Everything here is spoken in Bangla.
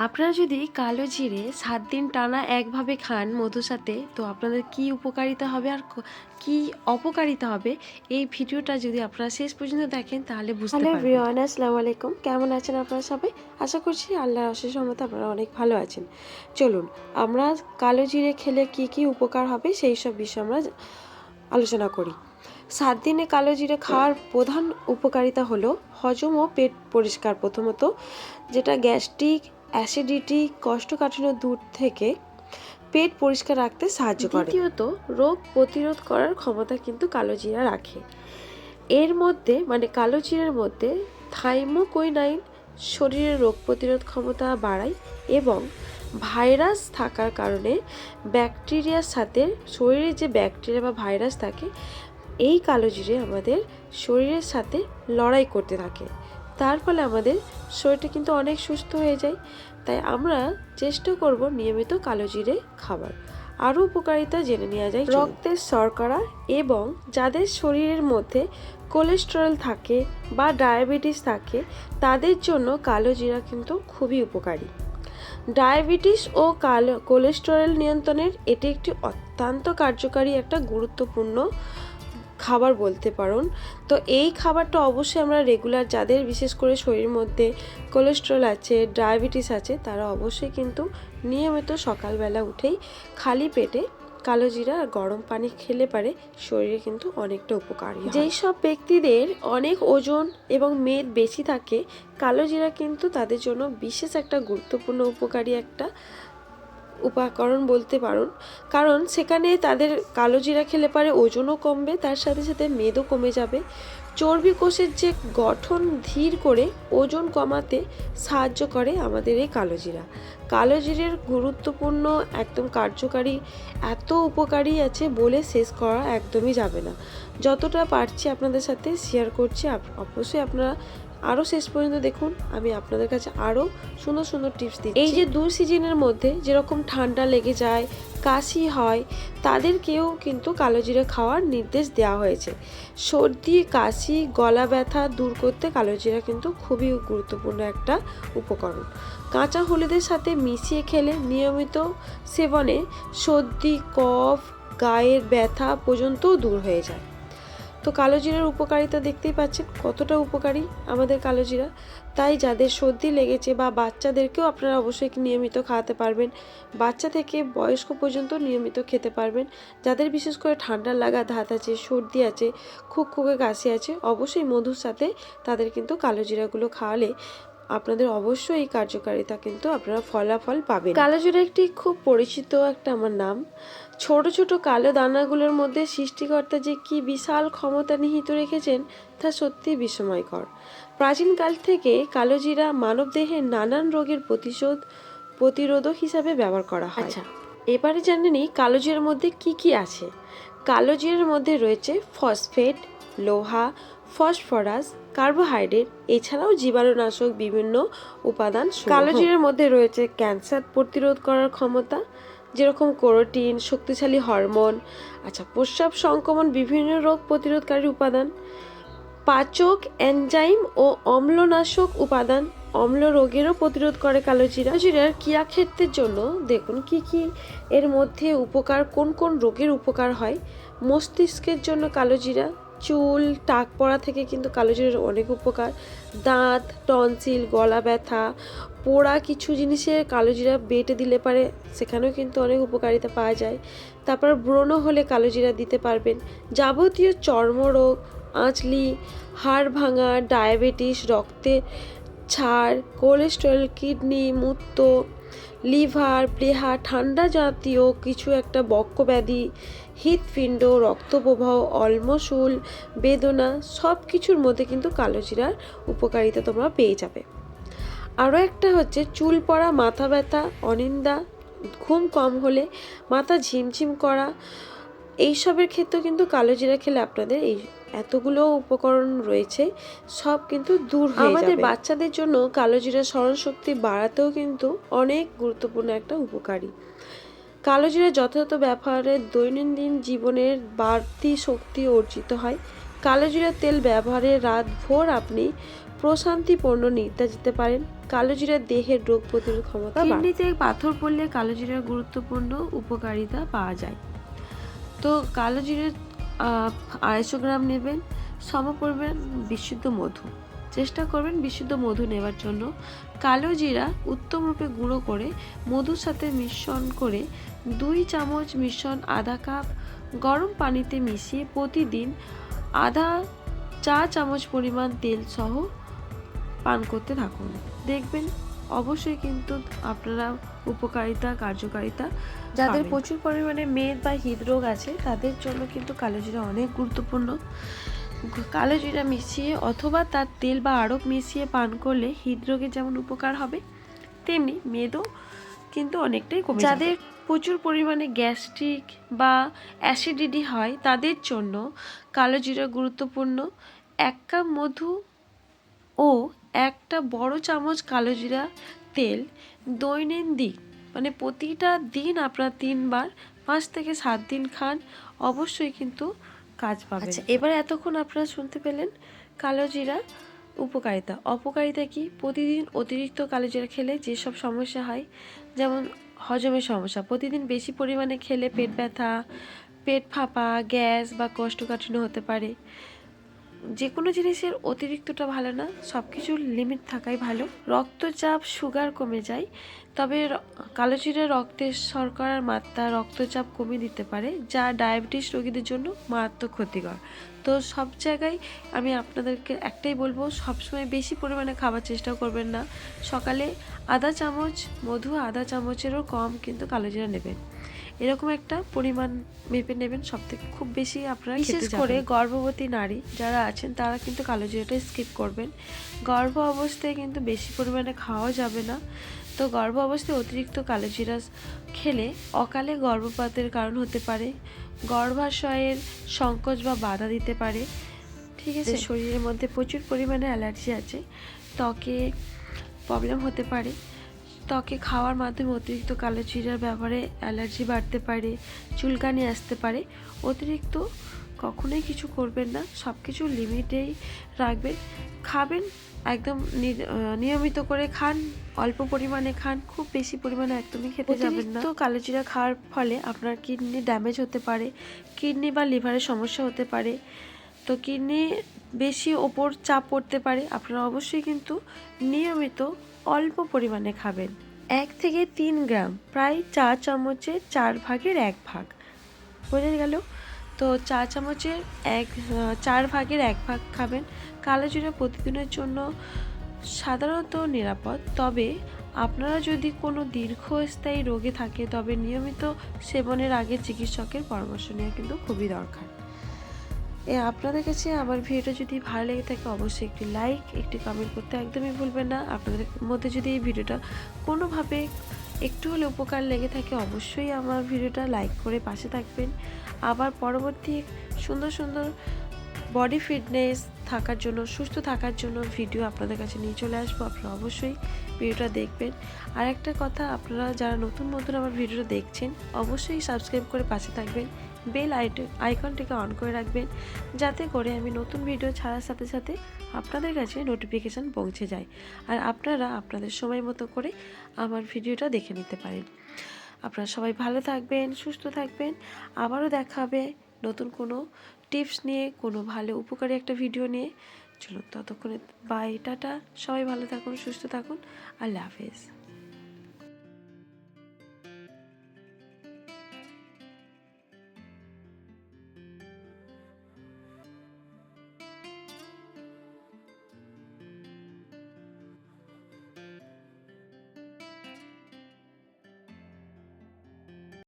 আপনারা যদি কালো জিরে ৭ দিন টানা একভাবে খান মধুর সাথে, তো আপনাদের কী উপকারিতা হবে আর কী অপকারিতা হবে, এই ভিডিওটা যদি আপনারা শেষ পর্যন্ত দেখেন তাহলে বুঝতে পারবেন। হ্যালো এভরিওয়ান, আসসালামু আলাইকুম। কেমন আছেন আপনারা সবাই? আশা করছি আল্লাহর অশেষ রহমতে আপনারা অনেক ভালো আছেন। চলুন আমরা কালো জিরে খেলে কি কি উপকার হবে সেই সব বিষয়ে আমরা আলোচনা করি। ৭ দিনে কালো জিরে খাওয়ার প্রধান উপকারিতা হলো হজম ও পেট পরিষ্কার, প্রথমত যেটা গ্যাস্ট্রিক, অ্যাসিডিটি, কোষ্ঠকাঠিন্য দূর থেকে পেট পরিষ্কার রাখতে সাহায্য করে। দ্বিতীয়ত রোগ প্রতিরোধ করার ক্ষমতা কিন্তু কালো জিরা রাখে। এর মধ্যে কালো জিরার মধ্যে থাইমোকুইনাইন শরীরের রোগ প্রতিরোধ ক্ষমতা বাড়ায় এবং ভাইরাস থাকার কারণে ব্যাকটেরিয়ার সাথে শরীরে যে ব্যাকটেরিয়া বা ভাইরাস থাকে, এই কালো জিরে আমাদের শরীরের সাথে লড়াই করতে থাকে। তার ফলে আমাদের শরীরটা কিন্তু অনেক সুস্থ হয়ে যায়। তাই আমরা চেষ্টা করব নিয়মিত কালো জিরে খাবার। আরও উপকারিতা জেনে নেওয়া যায়। রক্তের শর্করা এবং যাদের শরীরের মধ্যে কোলেস্টেরল থাকে বা ডায়াবেটিস থাকে, তাদের জন্য কালো জিরা কিন্তু খুবই উপকারী। ডায়াবেটিস ও কোলেস্টেরল নিয়ন্ত্রণের এটি একটি অত্যন্ত কার্যকারী একটা গুরুত্বপূর্ণ খাবার বলতে পারুন। তো এই খাবারটা অবশ্যই আমরা রেগুলার, যাদের বিশেষ করে শরীরের মধ্যে কোলেস্টেরল আছে, ডায়াবেটিস আছে, তারা অবশ্যই কিন্তু নিয়মিত সকালবেলা উঠেই খালি পেটে কালো জিরা আর গরম পানি খেলে পারে শরীরে কিন্তু অনেকটা উপকারী। যেই সব ব্যক্তিদের অনেক ওজন এবং মেদ বেশি থাকে, কালো জিরা কিন্তু তাদের জন্য বিশেষ একটা গুরুত্বপূর্ণ উপকারী একটা উপকরণ বলতে পারুন। কারণ সেখানে তাদের কালো জিরা খেলে পারে ওজনও কমবে, তার সাথে সাথে মেদও কমে যাবে। চর্বি কোষের যে গঠন ধীর করে ওজন কমাতে সাহায্য করে আমাদের এই কালো জিরা। কালো জিরের গুরুত্বপূর্ণ একদম কার্যকারী এত উপকারী আছে বলে শেষ করা একদমই যাবে না। যতটা পারছি আপনাদের সাথে শেয়ার করছি, অবশ্যই আপনারা আরও শেষ পর্যন্ত দেখুন। আমি আপনাদের কাছে আরও সুন্দর সুন্দর টিপস দিচ্ছি। এই যে 2 সিজনের মধ্যে যেরকম ঠান্ডা লেগে যায়, কাশি হয়, তাদেরকেও কিন্তু কালো জিরা খাওয়ার নির্দেশ দেওয়া হয়েছে। সর্দি, কাশি, গলা ব্যথা দূর করতে কালো জিরা কিন্তু খুবই গুরুত্বপূর্ণ একটা উপকরণ। কাঁচা হলুদের সাথে মিশিয়ে খেলে নিয়মিত সেবনে সর্দি, কফ, গায়ের ব্যথা পর্যন্তও দূর হয়ে যায়। তো কালো জিরার উপকারিতা দেখতেই পাচ্ছেন কতটা উপকারী আমাদের কালো জিরা। তাই যাদের সর্দি লেগেছে বা বাচ্চাদেরকেও আপনারা অবশ্যই নিয়মিত খাওয়াতে পারবেন। বাচ্চা থেকে বয়স্ক পর্যন্ত নিয়মিত খেতে পারবেন। যাদের বিশেষ করে ঠান্ডা লাগা ধাত আছে, সর্দি আছে, খুকখুকে কাশি আছে, অবশ্যই মধুর সাথে তাদের কিন্তু কালো জিরাগুলো খাওয়ালে আপনাদের অবশ্যই এই কার্যকারিতা কিন্তু আপনারা ফলাফল পাবেন। কালো জিরা একটি খুব পরিচিত একটা আমার নাম। ছোট ছোট কালো দানাগুলোর মধ্যে সৃষ্টিকর্তা যে কি বিশাল ক্ষমতা নিহিত রেখেছেন তা সত্যি বিস্ময়কর। প্রাচীনকাল থেকে কালো জিরা মানবদেহে নানান রোগের প্রতিরোধক হিসাবে ব্যবহার করা হয়। আচ্ছা, এবারে জানে নিই কালো জিরার মধ্যে কি কি আছে। কালো জিরার মধ্যে রয়েছে ফসফেট, লোহা, ফসফরাস, কার্বোহাইড্রেট, এছাড়াও জীবাণুনাশক বিভিন্ন উপাদান। কালো জিরার মধ্যে রয়েছে ক্যান্সার প্রতিরোধ করার ক্ষমতা, যেরকম ক্যারোটিন, শক্তিশালী হরমোন, আচ্ছা প্রস্রাব সংক্রমণ, বিভিন্ন রোগ প্রতিরোধকারী উপাদান, পাচক এনজাইম ও অম্লনাশক উপাদান, অম্ল রোগেরও প্রতিরোধ করে কালো জিরা। জিরার ক্রিয়াক্ষেত্রের জন্য দেখুন কি কি এর মধ্যে উপকার, কোন কোন রোগের উপকার হয়। মস্তিষ্কের জন্য কালো জিরা, চুল, টাক পড়া থেকে কিন্তু কালো জিরার অনেক উপকার। দাঁত, টনসিল, গলা ব্যথা, পোড়া কিছু জিনিসে কালো জিরা বেটে দিলে পারে সেখানেও কিন্তু অনেক উপকারিতা পাওয়া যায়। তারপর ব্রণ হলে কালো জিরা দিতে পারবেন। যাবতীয় চর্মরোগ, আঁচলি, হাড় ভাঙা, ডায়াবেটিস, রক্তে ছাড়, কোলেস্টেরল, কিডনি, মূত্র, লিভার, প্লেহা, ঠান্ডা জাতীয় কিছু একটা বক্ষব্যাধি, হৃৎপিণ্ড, রক্তপ্রবাহ, অম্লশূল, বেদনা, সব কিছুর মধ্যে কিন্তু কালো জিরার উপকারিতা তোমরা পেয়ে যাবে। আরও একটা হচ্ছে চুল পড়া, মাথা ব্যথা, অনিদ্রা, ঘুম কম হলে, মাথা ঝিমঝিম করা, এইসবের ক্ষেত্রেও কিন্তু কালো জিরা খেলে আপনাদের এই এতগুলো উপকরণ রয়েছে, সব কিন্তু দূর হয়ে যাবে। আমাদের বাচ্চাদের জন্য কালো জিরা স্মরণশক্তি বাড়াতেও কিন্তু অনেক গুরুত্বপূর্ণ একটা উপকারী। কালো জিরা যথাযথ ব্যবহারে দৈনন্দিন জীবনের বাড়তি শক্তি অর্জিত হয়। কালো জিরা তেল ব্যবহারে রাত ভোর আপনি প্রশান্তিপূর্ণ নিদ্রা যেতে পারেন। কালো জিরা দেহের রোগ প্রতিরোধ ক্ষমতা, কিডনিতে পাথর পড়লে কালো জিরার গুরুত্বপূর্ণ উপকারিতা পাওয়া যায়। তো কালো জিরার 250 গ্রাম নেবেন, সমপরিমাণ বিশুদ্ধ মধু। চেষ্টা করবেন বিশুদ্ধ মধু নেওয়ার জন্য। কালো জিরা উত্তম রূপে গুঁড়ো করে মধুর সাথে মিশ্রণ করে 2 চামচ মিশ্রণ আধা কাপ গরম পানিতে মিশিয়ে প্রতিদিন আধা চা চামচ পরিমাণ তেল সহ পান করতে থাকুন। দেখবেন অবশ্যই কিন্তু আপনারা উপকারিতা, কার্যকারিতা। যাদের প্রচুর পরিমাণে মেদ বা হৃদরোগ আছে তাদের জন্য কিন্তু কালো জিরা অনেক গুরুত্বপূর্ণ। কালো জিরা মিশিয়ে অথবা তার তেল বা আড়ক মিশিয়ে পান করলে হৃদরোগের যেমন উপকার হবে, তেমনি মেদও কিন্তু অনেকটাই কমে যাবে। যাদের প্রচুর পরিমাণে গ্যাস্ট্রিক বা অ্যাসিডিটি হয় তাদের জন্য কালো জিরা গুরুত্বপূর্ণ। 1 কাপ মধু ও একটা বড় চামচ কালো জিরা তেল দৈনন্দিন প্রতিটা দিন আপনারা 3 বার 5 থেকে 7 দিন খান, অবশ্যই কিন্তু কাজ পাবেন। আচ্ছা, এবার এতক্ষণ আপনারা শুনতে পেলেন কালো জিরা উপকারিতা। অপকারিতা কি? প্রতিদিন অতিরিক্ত কালো জিরা খেলে যেসব সমস্যা হয়, যেমন হজমের সমস্যা, প্রতিদিন বেশি পরিমাণে খেলে পেট ব্যথা, পেট ফাঁপা, গ্যাস বা কোষ্ঠকাঠিন্য হতে পারে। যে কোনো জিনিসের অতিরিক্তটা ভালো না, সব কিছুর লিমিট থাকাই ভালো। রক্তচাপ, সুগার কমে যায়, তবে কালো জিরা রক্তের শর্করার মাত্রা, রক্তচাপ কমিয়ে দিতে পারে, যা ডায়াবেটিস রোগীদের জন্য মারাত্মক ক্ষতিকর। তো সব জায়গায় আমি আপনাদেরকে একটাই বলবো, সবসময় বেশি পরিমাণে খাবার চেষ্টা করবেন না। সকালে আধা চামচ মধু, আধা চামচেরও কম কিন্তু কালো জিরা নেবেন, এরকম একটা পরিমাণ মেপে নেবেন। সবথেকে খুব বেশি আপনারা, বিশেষ করে গর্ভবতী নারী যারা আছেন তারা কিন্তু কালো জিরাটা স্কিপ করবেন। গর্ভ অবস্থায় কিন্তু বেশি পরিমাণে খাওয়া যাবে না। তো গর্ভ অবস্থায় অতিরিক্ত কালো জিরা খেলে অকালে গর্ভপাতের কারণ হতে পারে, গর্ভাশয়ের সংকোচ বা বাধা দিতে পারে। ঠিক আছে, শরীরের মধ্যে প্রচুর পরিমাণে অ্যালার্জি আছে, ত্বকে প্রবলেম হতে পারে। ত্বকে খাওয়ার মাধ্যমে অতিরিক্ত কালো জিরার ব্যবহারে অ্যালার্জি বাড়তে পারে, চুলকানি আসতে পারে। অতিরিক্ত কখনোই কিছু করবেন না, সব কিছু লিমিটেই রাখবেন। খাবেন একদম নিয়মিত করে খান, অল্প পরিমাণে খান, খুব বেশি পরিমাণে একদমই খেতে যাবেন না। তো কালো জিরা খাওয়ার ফলে আপনার কিডনি ড্যামেজ হতে পারে, কিডনি বা লিভারের সমস্যা হতে পারে। তো কিডনি বেশি ওপর চাপ পড়তে পারে। আপনারা অবশ্যই কিন্তু নিয়মিত অল্প পরিমাণে খাবেন। 1 থেকে 3 গ্রাম, প্রায় 4 চামচের 4 ভাগের 1 ভাগ, বোঝা গেল? তো 4 চামচের 4 ভাগের 1 ভাগ খাবেন। কালো জিরা প্রতিদিনের জন্য সাধারণত নিরাপদ, তবে আপনারা যদি কোনো দীর্ঘস্থায়ী রোগে থাকে তবে নিয়মিত সেবনের আগে চিকিৎসকের পরামর্শ নেওয়া কিন্তু খুবই দরকার। আপনাদের কাছে আমার ভিডিওটা যদি ভালো লেগে থাকে অবশ্যই একটি লাইক, একটি কমেন্ট করতে একদমই ভুলবেন না। আপনাদের মধ্যে যদি এই ভিডিওটা কোনোভাবে একটু হলে উপকার লেগে থাকে অবশ্যই আমার ভিডিওটা লাইক করে পাশে থাকবেন। আবার পরবর্তী সুন্দর সুন্দর বডি ফিটনেস থাকার জন্য, সুস্থ থাকার জন্য ভিডিও আপনাদের কাছে নিয়ে চলে আসবো। আপনারা অবশ্যই ভিডিওটা দেখবেন। আর একটা কথা, আপনারা যারা নতুন আমার ভিডিওটা দেখছেন অবশ্যই সাবস্ক্রাইব করে পাশে থাকবেন, বেল আইকনটিকে অন করে রাখবেন, যাতে করে আমি নতুন ভিডিও ছাড়ার সাথে সাথে আপনাদের কাছে নোটিফিকেশান পৌঁছে যায় আর আপনারা আপনাদের সময় মতো করে আমার ভিডিওটা দেখে নিতে পারেন। আপনারা সবাই ভালো থাকবেন, সুস্থ থাকবেন। আবারও দেখা হবে নতুন কোনো টিপস নিয়ে, কোনো ভালো উপকারী একটা ভিডিও নিয়ে। চলুন ততক্ষণে বাই, টাটা, সবাই ভালো থাকুন, সুস্থ থাকুন, আল্লাহ হাফেজ।